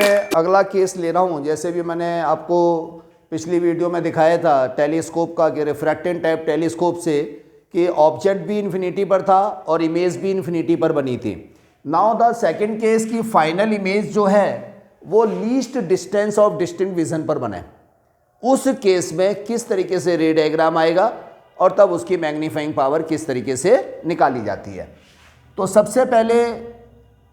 मैं अगला केस ले रहा हूँ, जैसे भी मैंने आपको पिछली वीडियो में दिखाया था टेलीस्कोप का कि रिफ्रैक्टेंट टाइप टेलीस्कोप से कि ऑब्जेक्ट भी इन्फिनिटी पर था और इमेज भी इन्फिनिटी पर बनी थी। नाउ द सेकंड केस की फाइनल इमेज जो है वो least distance of distinct vision पर बने। उस केस में किस तरीके से रे डायग्राम आएगा और तब उसकी मैग्नीफाइंग पावर किस तरीके से निकाली जाती है। तो सबसे पहले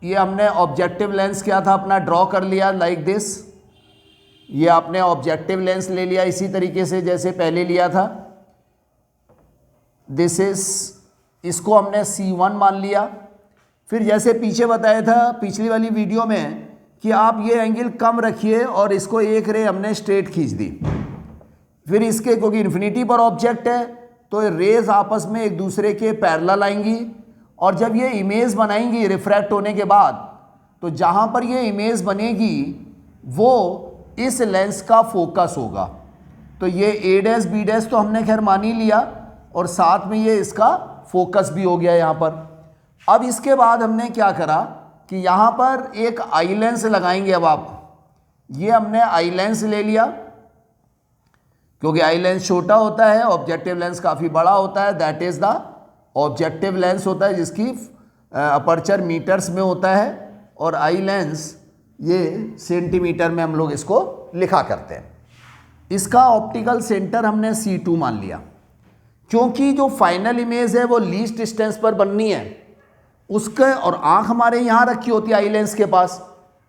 ये हमने ऑब्जेक्टिव लेंस क्या था अपना ड्रॉ कर लिया लाइक दिस। ये आपने ऑब्जेक्टिव लेंस ले लिया इसी तरीके से जैसे पहले लिया था। दिस इज, इसको हमने C1 मान लिया। फिर जैसे पीछे बताया था पिछली वाली वीडियो में कि आप ये एंगल कम रखिए और इसको एक रे हमने स्ट्रेट खींच दी। फिर इसके क्योंकि इन्फिनिटी पर ऑब्जेक्ट है तो रेज आपस में एक दूसरे के पैरेलल आएंगी और जब ये इमेज बनाएंगी रिफ्रैक्ट होने के बाद तो जहाँ पर ये इमेज बनेगी वो इस लेंस का फोकस होगा। तो ये A डैश B डैश तो हमने खैर मान ही लिया और साथ में ये इसका फोकस भी हो गया यहाँ पर। अब इसके बाद हमने क्या करा कि यहाँ पर एक आई लेंस लगाएंगे। अब आप ये हमने आई लेंस ले लिया क्योंकि आई लेंस छोटा होता है, ऑब्जेक्टिव लेंस काफ़ी बड़ा होता है। That is the objective lens होता है जिसकी अपर्चर मीटर्स में होता है और आई लेंस ये सेंटीमीटर में हम लोग इसको लिखा करते हैं। इसका ऑप्टिकल सेंटर हमने C2 मान लिया क्योंकि जो फाइनल इमेज है वो लीस्ट डिस्टेंस पर बननी है उसके, और आंख हमारे यहाँ रखी होती है आई लेंस के पास,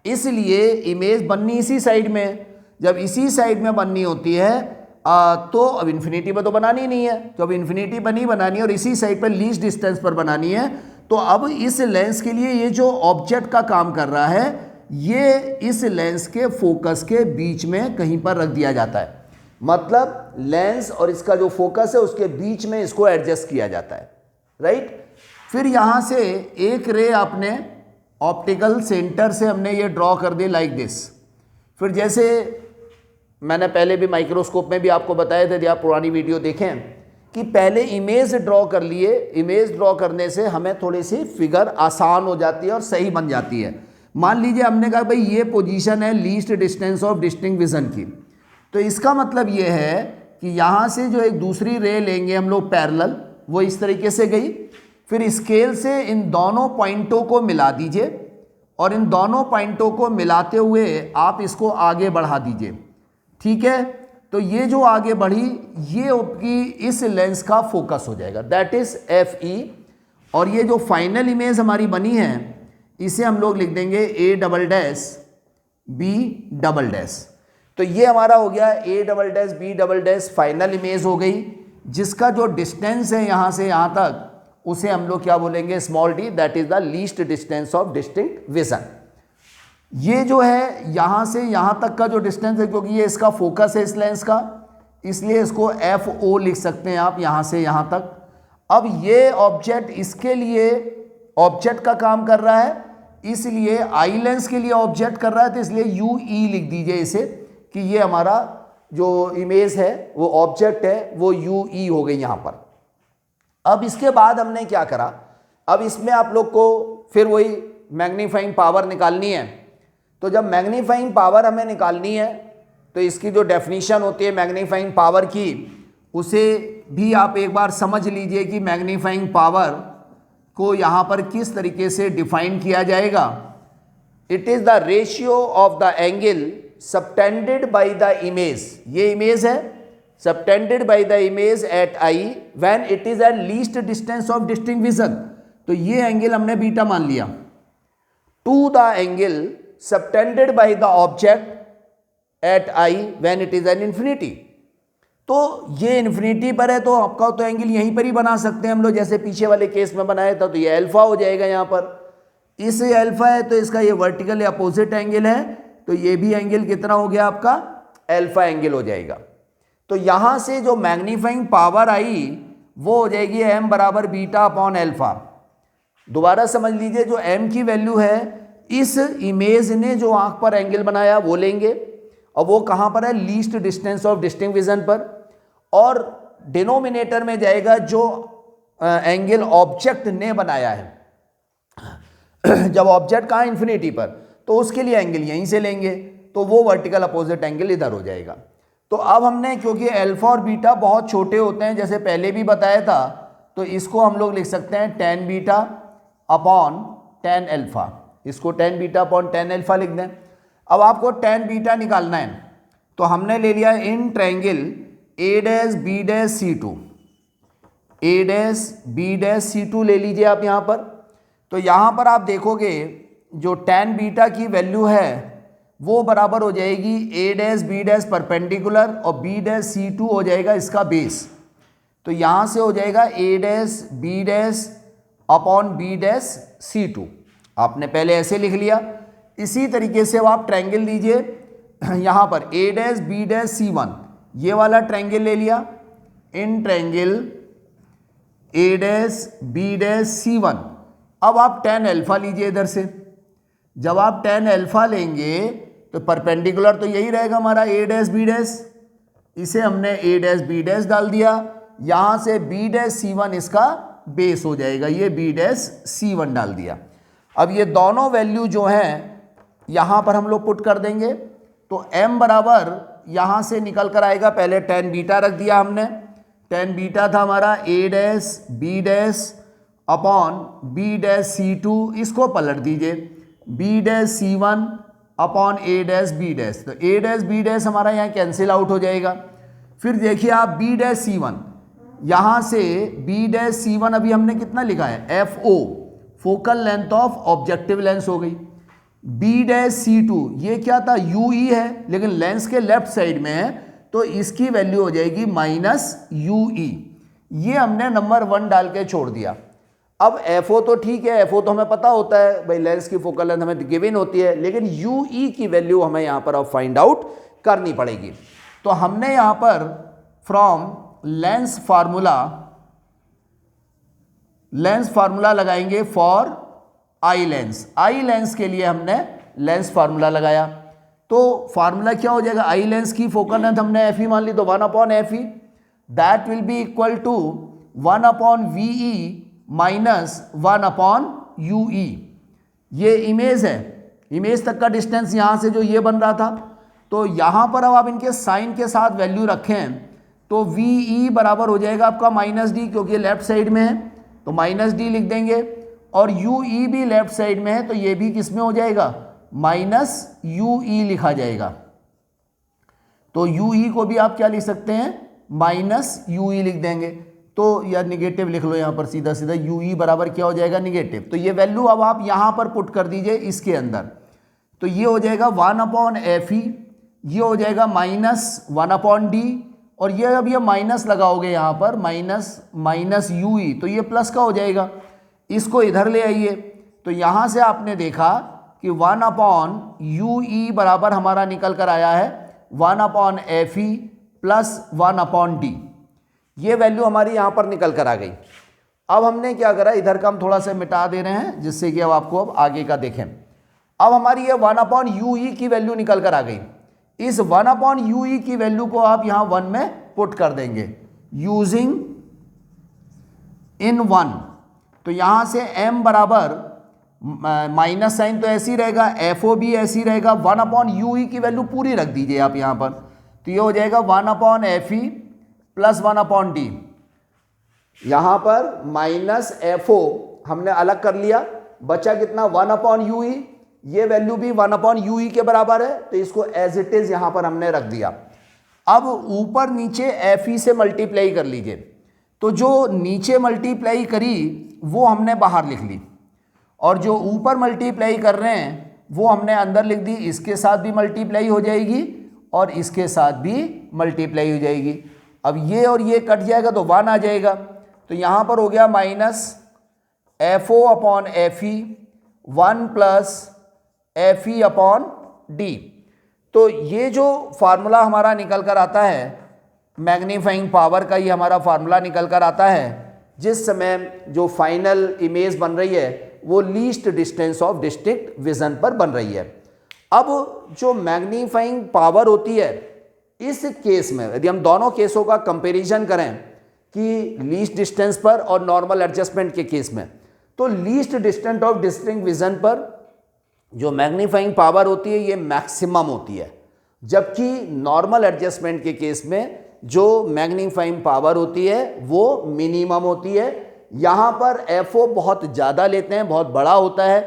इसलिए इमेज बननी इसी साइड में। जब इसी साइड में बननी होती है तो अब इन्फिनिटी पर तो बनानी नहीं है, तो अब इन्फिनिटी पर नहीं बनानी है और इसी साइड पर लीस्ट डिस्टेंस पर बनानी है। तो अब इस लेंस के लिए ये जो ऑब्जेक्ट का काम कर रहा है ये इस लेंस के फोकस के बीच में कहीं पर रख दिया जाता है। मतलब लेंस और इसका जो फोकस है उसके बीच में इसको एडजस्ट किया जाता है, राइट। फिर यहाँ से एक रे आपने ऑप्टिकल सेंटर से हमने ये ड्रॉ कर दी लाइक दिस। फिर जैसे मैंने पहले भी माइक्रोस्कोप में भी आपको बताया था, यदि आप पुरानी वीडियो देखें, कि पहले इमेज ड्रॉ कर लिए। इमेज ड्रॉ करने से हमें थोड़ी सी फिगर आसान हो जाती है और सही बन जाती है। मान लीजिए हमने कहा भाई ये पोजीशन है least distance of distinct vision की, तो इसका मतलब ये है कि यहाँ से जो एक दूसरी रे लेंगे हम लोग पैरेलल, वो इस तरीके से गई। फिर स्केल से इन दोनों पॉइंटों को मिला दीजिए और इन दोनों पॉइंटों को मिलाते हुए आप इसको आगे बढ़ा दीजिए, ठीक है। तो ये जो आगे बढ़ी ये आपकी इस लेंस का फोकस हो जाएगा, दैट इज FE। और ये जो फाइनल इमेज हमारी बनी है इसे हम लोग लिख देंगे A double dash B double dash. तो ये हमारा हो गया A double dash B double dash final image हो गई, जिसका जो डिस्टेंस है यहाँ से यहाँ तक उसे हम लोग क्या बोलेंगे small d, that is the least distance of distinct vision. ये जो है यहाँ से यहाँ तक का जो डिस्टेंस है क्योंकि ये इसका फोकस है इस लेंस का, इसलिए इसको FO लिख सकते हैं आप यहाँ से यहाँ तक। अब ये ऑब्जेक्ट इसके लिए ऑब्जेक्ट का काम कर रहा है, इसलिए आई लेंस के लिए ऑब्जेक्ट कर रहा है, तो इसलिए UE लिख दीजिए इसे कि ये हमारा जो इमेज है वो ऑब्जेक्ट है वो UE हो गई यहाँ पर। अब इसके बाद हमने क्या करा, अब इसमें आप लोग को फिर वही मैग्नीफाइंग पावर निकालनी है। तो जब मैग्नीफाइंग पावर हमें निकालनी है तो इसकी जो डेफिनेशन होती है मैग्नीफाइंग पावर की उसे भी आप एक बार समझ लीजिए कि मैग्नीफाइंग पावर को यहाँ पर किस तरीके से डिफाइन किया जाएगा। It is the ratio of the angle subtended by the image. ये इमेज है subtended by the image at I when it is at least distance of distinct vision. तो ये एंगल हमने बीटा मान लिया to the angle subtended by the object at I when it is an infinity. तो ये infinity पर है तो आपका तो एंगल यहीं पर ही बना सकते हैं हम लोग, जैसे पीछे वाले केस में बनाया था। तो ये अल्फा हो जाएगा यहाँ पर, इस अल्फा है तो इसका ये वर्टिकल अपोजिट एंगल है, तो ये भी एंगल कितना हो गया आपका अल्फा एंगल हो जाएगा। तो यहाँ से जो मैग्नीफाइंग पावर आई वो हो जाएगी m बराबर बीटा अपॉन अल्फा। दोबारा समझ लीजिए, जो m की वैल्यू है इस इमेज ने जो आंख पर एंगल बनाया वो लेंगे और वो कहाँ पर है least distance of distinct vision पर, और डिनोमिनेटर में जाएगा जो एंगल ऑब्जेक्ट ने बनाया है। जब ऑब्जेक्ट कहाँ इन्फिनिटी पर, तो उसके लिए एंगल यहीं से लेंगे, तो वो वर्टिकल अपोजिट एंगल इधर हो जाएगा। तो अब हमने, क्योंकि अल्फा और बीटा बहुत छोटे होते हैं जैसे पहले भी बताया था, तो इसको हम लोग लिख सकते हैं tan beta upon tan alpha. इसको tan beta upon tan alpha लिख दें। अब आपको tan बीटा निकालना है, तो हमने ले लिया in triangle a dash b dash c2, a dash b dash c2 ले लीजिए आप यहाँ पर। तो यहाँ पर आप देखोगे जो tan बीटा की वैल्यू है वो बराबर हो जाएगी a dash b dash perpendicular और b डैश c2 हो जाएगा इसका बेस। तो यहाँ से हो जाएगा a dash b dash upon b dash c2, आपने पहले ऐसे लिख लिया। इसी तरीके से अब आप ट्रायंगल लीजिए यहाँ पर a dash b dash c1, ये वाला ट्रायंगल ले लिया in triangle a dash b dash c1। अब आप tan अल्फा लीजिए इधर से। जब आप tan अल्फा लेंगे तो परपेंडिकुलर तो यही रहेगा हमारा a डैश b डैश, इसे हमने a डैश b डैश डाल दिया, यहाँ से b डैश c1 इसका बेस हो जाएगा, ये b डैश c1 डाल दिया। अब ये दोनों वैल्यू जो हैं यहाँ पर हम लोग पुट कर देंगे, तो m बराबर यहाँ से निकल कर आएगा, पहले tan बीटा रख दिया हमने, tan बीटा था हमारा a dash b dash upon b dash c2, इसको पलट दीजिए b dash c1 upon a dash b dash. तो a डैश b डैश हमारा यहाँ कैंसिल आउट हो जाएगा। फिर देखिए आप b डैश c1, यहाँ से b डैश c1 अभी हमने कितना लिखा है FO, focal length of objective lens हो गई। b डैश c2 ये क्या था UE है, लेकिन लेंस के लेफ्ट साइड में है, तो इसकी वैल्यू हो जाएगी माइनस UE। ये हमने नंबर 1 डाल के छोड़ दिया। अब FO तो ठीक है, FO तो हमें पता होता है भाई, लेंस की फोकल लेंथ हमें गिवन होती है, लेकिन UE की वैल्यू हमें यहाँ पर अब फाइंड आउट करनी पड़ेगी। तो हमने यहाँ पर फ्रॉम लेंस फार्मूला लगाएंगे for eye lens. Eye lens के लिए हमने लेंस फार्मूला लगाया, तो फार्मूला क्या हो जाएगा, आई लेंस की फोकल लेंथ हमने FE मान ली, तो 1 upon FE that will be equal to 1 upon VE minus 1 upon UE। ये इमेज है, इमेज तक का डिस्टेंस यहाँ से जो ये बन रहा था, तो यहाँ पर अब आप इनके साइन के साथ वैल्यू रखें तो VE बराबर हो जाएगा आपका माइनस D, क्योंकि लेफ्ट साइड में है तो माइनस D लिख देंगे, और UE भी लेफ्ट साइड में है तो ये भी किस में हो जाएगा, माइनस UE लिखा जाएगा। तो UE को भी आप क्या लिख सकते हैं, माइनस UE लिख देंगे। तो या निगेटिव लिख लो यहाँ पर सीधा सीधा, UE बराबर क्या हो जाएगा, निगेटिव। तो ये वैल्यू अब आप यहाँ पर पुट कर दीजिए इसके अंदर, तो ये हो जाएगा 1 अपॉन FE, ये हो जाएगा माइनस 1 अपॉन D, और ये अब ये माइनस लगाओगे यहाँ पर माइनस UE, तो ये प्लस का हो जाएगा। इसको इधर ले आइए, तो यहाँ से आपने देखा कि 1 अपॉन UE बराबर हमारा निकल कर आया है 1 upon FE plus 1 upon D। ये वैल्यू हमारी यहाँ पर निकल कर आ गई। अब हमने क्या करा, इधर का हम थोड़ा सा मिटा दे रहे हैं जिससे कि अब आपको अब आगे का देखें। अब हमारी ये 1 अपॉन UE की वैल्यू निकल कर आ गई। इस 1 अपॉन UE की वैल्यू को आप यहाँ 1 में पुट कर देंगे यूजिंग इन 1। तो यहाँ से m बराबर माइनस साइन तो ऐसी रहेगा, FO भी ऐसी रहेगा, 1 अपॉन UE की वैल्यू पूरी रख दीजिए आप यहाँ पर, तो ये हो जाएगा 1 upon FE plus 1 upon D। यहाँ पर माइनस FO हमने अलग कर लिया, बचा कितना 1 अपॉन UE, ये वैल्यू भी 1 अपॉन UE के बराबर है, तो इसको एज इट इज यहाँ पर हमने रख दिया। अब ऊपर नीचे FE से मल्टीप्लाई कर लीजिए, तो जो नीचे मल्टीप्लाई करी वो हमने बाहर लिख ली, और जो ऊपर मल्टीप्लाई कर रहे हैं वो हमने अंदर लिख दी। इसके साथ भी मल्टीप्लाई हो जाएगी और इसके साथ भी मल्टीप्लाई हो जाएगी। अब ये और ये कट जाएगा तो 1 आ जाएगा, तो यहाँ पर हो गया minus FO upon FE 1 plus FE upon D। तो ये जो फार्मूला हमारा निकल कर आता है मैग्नीफाइंग पावर का, ये हमारा फार्मूला निकल कर आता है जिस समय जो फाइनल इमेज बन रही है वो least distance of district vision पर बन रही है। अब जो मैग्नीफाइंग पावर होती है, इस केस में यदि हम दोनों केसों का कंपैरिजन करें कि लीस्ट डिस्टेंस पर और नॉर्मल एडजस्टमेंट के केस में, तो least distance of district vision पर जो मैग्नीफाइंग पावर होती है ये मैक्सिमम होती है, जबकि नॉर्मल एडजस्टमेंट के केस में जो मैग्नीफाइंग पावर होती है वो मिनिमम होती है। यहाँ पर FO बहुत ज़्यादा लेते हैं, बहुत बड़ा होता है,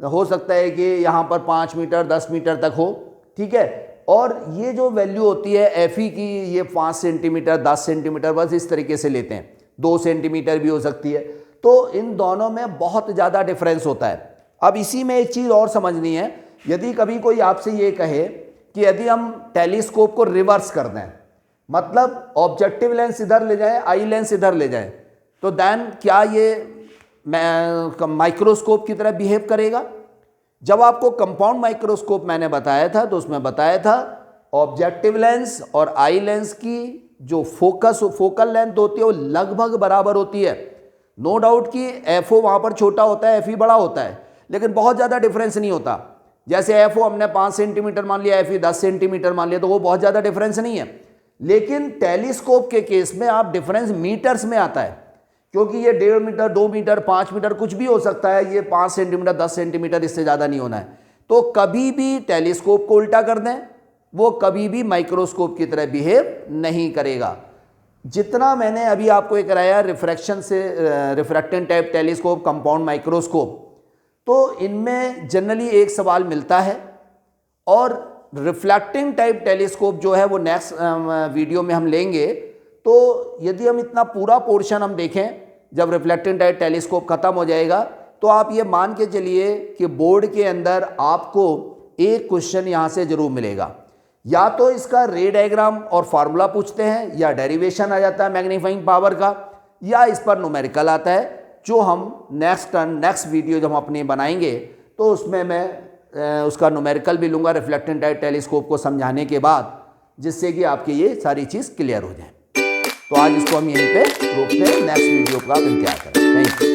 हो सकता है कि यहाँ पर 5 मीटर 10 मीटर तक हो, ठीक है। और ये जो वैल्यू होती है FE की, ये 5 सेंटीमीटर 10 सेंटीमीटर बस इस तरीके से लेते हैं, 2 सेंटीमीटर भी हो सकती है। तो इन दोनों में बहुत ज़्यादा डिफरेंस होता है। अब इसी में एक चीज़ और समझनी है, यदि कभी कोई आपसे ये कहे कि यदि हम टेलीस्कोप को रिवर्स कर दें, मतलब ऑब्जेक्टिव लेंस इधर ले जाएं, आई लेंस इधर ले जाएं, तो देन क्या ये माइक्रोस्कोप की तरह बिहेव करेगा? जब आपको कंपाउंड माइक्रोस्कोप मैंने बताया था तो उसमें बताया था ऑब्जेक्टिव लेंस और आई लेंस की जो फोकल लेंथ होती है वो लगभग बराबर होती है। नो डाउट कि FO वहाँ पर छोटा होता है, FE बड़ा होता है, लेकिन बहुत ज़्यादा डिफरेंस नहीं होता। जैसे FO हमने 5 सेंटीमीटर मान लिया, FE 10 सेंटीमीटर मान लिया, तो वो बहुत ज़्यादा डिफरेंस नहीं है। लेकिन टेलीस्कोप के केस में आप डिफरेंस मीटर्स में आता है, क्योंकि ये 1.5 मीटर 2 मीटर 5 मीटर कुछ भी हो सकता है, ये 5 सेंटीमीटर 10 सेंटीमीटर, इससे ज़्यादा नहीं होना है। तो कभी भी टेलीस्कोप को उल्टा कर दें, वो कभी भी माइक्रोस्कोप की तरह बिहेव नहीं करेगा। जितना मैंने अभी आपको ये कराया रिफ्रैक्शन से, रिफ्रैक्टेंट टाइप टेलीस्कोप, कंपाउंड माइक्रोस्कोप, तो इनमें जनरली एक सवाल मिलता है। और रिफ्लेक्टिंग टाइप टेलीस्कोप जो है वो नेक्स्ट वीडियो में हम लेंगे। तो यदि हम इतना पूरा पोर्शन हम देखें, जब रिफ्लेक्टिंग टाइप टेलीस्कोप खत्म हो जाएगा, तो आप ये मान के चलिए कि बोर्ड के अंदर आपको एक क्वेश्चन यहाँ से जरूर मिलेगा। या तो इसका रे डायग्राम और फार्मूला पूछते हैं, या डेरिवेशन आ जाता है मैग्नीफाइंग पावर का, या इस पर न्यूमेरिकल आता है, जो हम नेक्स्ट वीडियो जब हम अपनी बनाएंगे तो उसमें मैं उसका न्यूमेरिकल भी लूँगा रिफ्लेक्टिंग टाइप टेलीस्कोप को समझाने के बाद, जिससे कि आपकी ये सारी चीज़ क्लियर हो जाए। तो आज इसको हम यहीं पे रोकते हैं, नेक्स्ट वीडियो का इंतजार करें। Thank you.